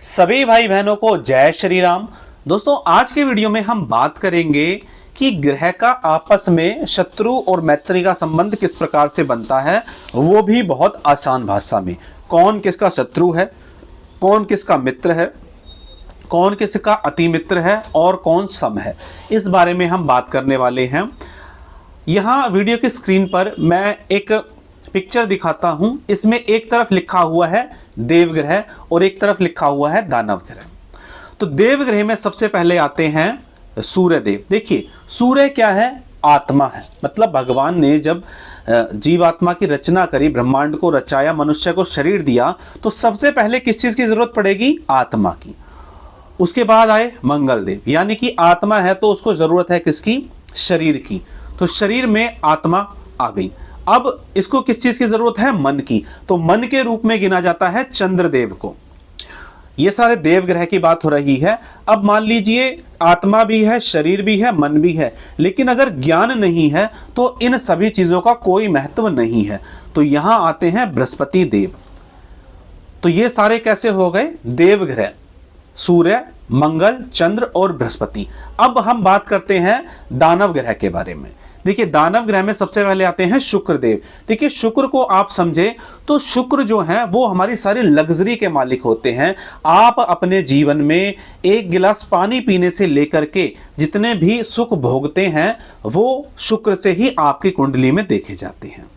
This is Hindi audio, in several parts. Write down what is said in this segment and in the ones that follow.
सभी भाई बहनों को जय श्री राम। दोस्तों, आज के वीडियो में हम बात करेंगे कि ग्रह का आपस में शत्रु और मैत्री का संबंध किस प्रकार से बनता है, वो भी बहुत आसान भाषा में। कौन किसका शत्रु है, कौन किसका मित्र है, कौन किसका अति मित्र है और कौन सम है, इस बारे में हम बात करने वाले हैं। यहाँ वीडियो की स्क्रीन पर मैं एक पिक्चर दिखाता हूँ। इसमें एक तरफ लिखा हुआ है देवग्रह और एक तरफ लिखा हुआ है दानव ग्रह। तो देवग्रह में सबसे पहले आते हैं सूर्य देव। देखिए, सूर्य क्या है? आत्मा है। मतलब भगवान ने जब जीवात्मा की रचना करी, ब्रह्मांड को रचाया, मनुष्य को शरीर दिया, तो सबसे पहले किस चीज की जरूरत पड़ेगी? आत्मा की। उसके बाद आए मंगल देव, यानी कि आत्मा है तो उसको जरूरत है किसकी? शरीर की। तो शरीर में आत्मा आ गई। अब इसको किस चीज की जरूरत है? मन की। तो मन के रूप में गिना जाता है चंद्रदेव को। ये सारे देवग्रह की बात हो रही है। अब मान लीजिए आत्मा भी है, शरीर भी है, मन भी है, लेकिन अगर ज्ञान नहीं है तो इन सभी चीजों का कोई महत्व नहीं है। तो यहां आते हैं बृहस्पति देव। तो ये सारे कैसे हो गए? देवग्रह, सूर्य, मंगल, चंद्र और बृहस्पति। अब हम बात करते हैं दानव ग्रह के बारे में। देखिए, दानव ग्रह में सबसे पहले आते हैं शुक्र देव। देखिए, शुक्र को आप समझे तो शुक्र जो है वो हमारी सारी लग्जरी के मालिक होते हैं। आप अपने जीवन में एक गिलास पानी पीने से लेकर के जितने भी सुख भोगते हैं वो शुक्र से ही आपकी कुंडली में देखे जाते हैं।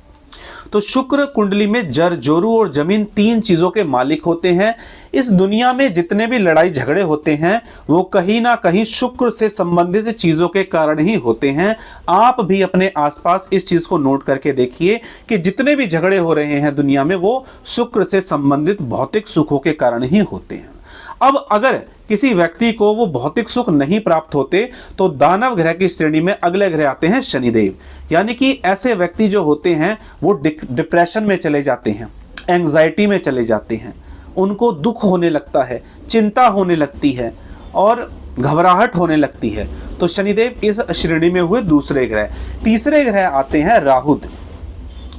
तो शुक्र कुंडली में जर, जोरू और जमीन, तीन चीजों के मालिक होते हैं। इस दुनिया में जितने भी लड़ाई झगड़े होते हैं वो कहीं ना कहीं शुक्र से संबंधित चीजों के कारण ही होते हैं। आप भी अपने आसपास इस चीज को नोट करके देखिए कि जितने भी झगड़े हो रहे हैं दुनिया में वो शुक्र से संबंधित भौतिक सुखों के कारण ही होते हैं। अब अगर किसी व्यक्ति को वो भौतिक सुख नहीं प्राप्त होते तो दानव ग्रह की श्रेणी में अगले ग्रह आते हैं शनिदेव। यानी कि ऐसे व्यक्ति जो होते हैं वो डिप्रेशन में चले जाते हैं, एंग्जाइटी में चले जाते हैं, उनको दुख होने लगता है, चिंता होने लगती है और घबराहट होने लगती है। तो शनिदेव इस श्रेणी में हुए दूसरे ग्रह। तीसरे ग्रह आते हैं राहु।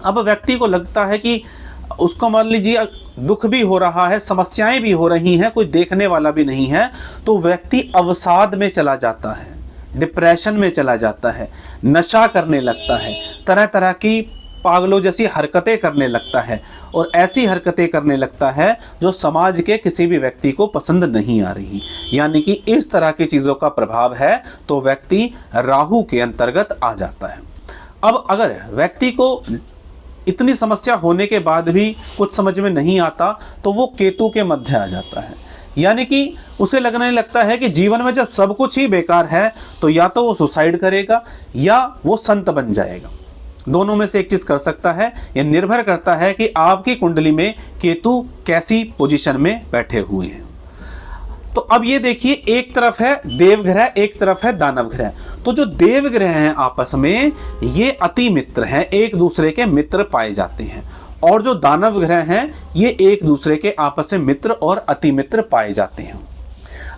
अब व्यक्ति को लगता है कि उसको मान लीजिए दुख भी हो रहा है, समस्याएं भी हो रही हैं, कोई देखने वाला भी नहीं है, तो व्यक्ति अवसाद में चला जाता है, डिप्रेशन में चला जाता है, नशा करने लगता है, तरह तरह की पागलों जैसी हरकतें करने लगता है और ऐसी हरकतें करने लगता है जो समाज के किसी भी व्यक्ति को पसंद नहीं आ रही। यानी कि इस तरह की चीज़ों का प्रभाव है तो व्यक्ति राहु के अंतर्गत आ जाता है। अब अगर व्यक्ति को इतनी समस्या होने के बाद भी कुछ समझ में नहीं आता तो वो केतु के मध्य आ जाता है। यानी कि उसे लगने लगता है कि जीवन में जब सब कुछ ही बेकार है तो या तो वो सुसाइड करेगा या वो संत बन जाएगा। दोनों में से एक चीज कर सकता है। यह निर्भर करता है कि आपकी कुंडली में केतु कैसी पोजीशन में बैठे हुए हैं। तो अब ये देखिए, एक तरफ है देवग्रह, एक तरफ है दानव ग्रह। तो जो देवग्रह हैं आपस में ये अति मित्र हैं, एक दूसरे के मित्र पाए जाते हैं, और जो दानव ग्रह हैं ये एक दूसरे के आपस में मित्र और अति मित्र पाए जाते हैं।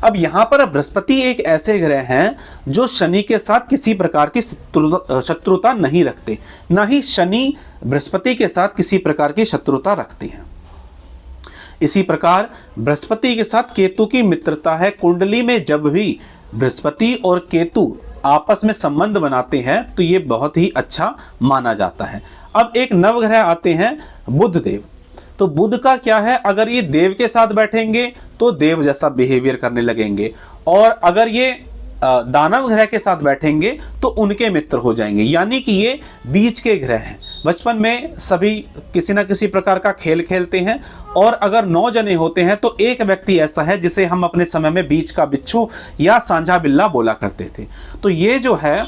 अब यहाँ पर बृहस्पति एक ऐसे ग्रह हैं जो शनि के साथ किसी प्रकार की शत्रुता नहीं रखते, ना ही शनि बृहस्पति के साथ किसी प्रकार की शत्रुता रखते हैं। इसी प्रकार बृहस्पति के साथ केतु की मित्रता है। कुंडली में जब भी बृहस्पति और केतु आपस में संबंध बनाते हैं तो ये बहुत ही अच्छा माना जाता है। अब एक नवग्रह आते हैं बुध देव। तो बुध का क्या है? अगर ये देव के साथ बैठेंगे तो देव जैसा बिहेवियर करने लगेंगे, और अगर ये दानव ग्रह के साथ बैठेंगे तो उनके मित्र हो जाएंगे। यानी कि ये बीच के ग्रह हैं। बचपन में सभी किसी ना किसी प्रकार का खेल खेलते हैं, और अगर 9 जने होते हैं तो एक व्यक्ति ऐसा है जिसे हम अपने समय में बीच का बिच्छू या सांझा बिल्ला बोला करते थे। तो ये जो है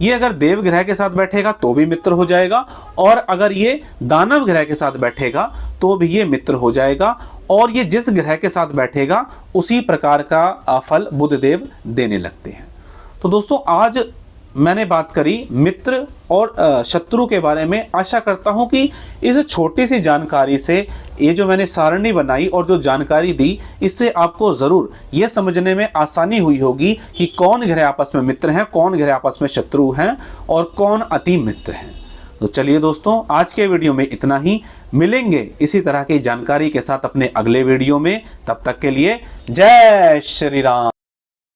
ये अगर देव ग्रह के साथ बैठेगा तो भी मित्र हो जाएगा, और अगर ये दानव ग्रह के साथ बैठेगा तो भी ये मित्र हो जाएगा, और ये जिस ग्रह के साथ बैठेगा उसी प्रकार का फल बुध देव देने लगते हैं। तो दोस्तों, आज मैंने बात करी मित्र और शत्रु के बारे में। आशा करता हूं कि इस छोटी सी जानकारी से, ये जो मैंने सारणी बनाई और जो जानकारी दी, इससे आपको ज़रूर ये समझने में आसानी हुई होगी कि कौन ग्रह आपस में मित्र हैं, कौन ग्रह आपस में शत्रु हैं और कौन अति मित्र हैं। तो चलिए दोस्तों, आज के वीडियो में इतना ही। मिलेंगे इसी तरह की जानकारी के साथ अपने अगले वीडियो में। तब तक के लिए जय श्री राम।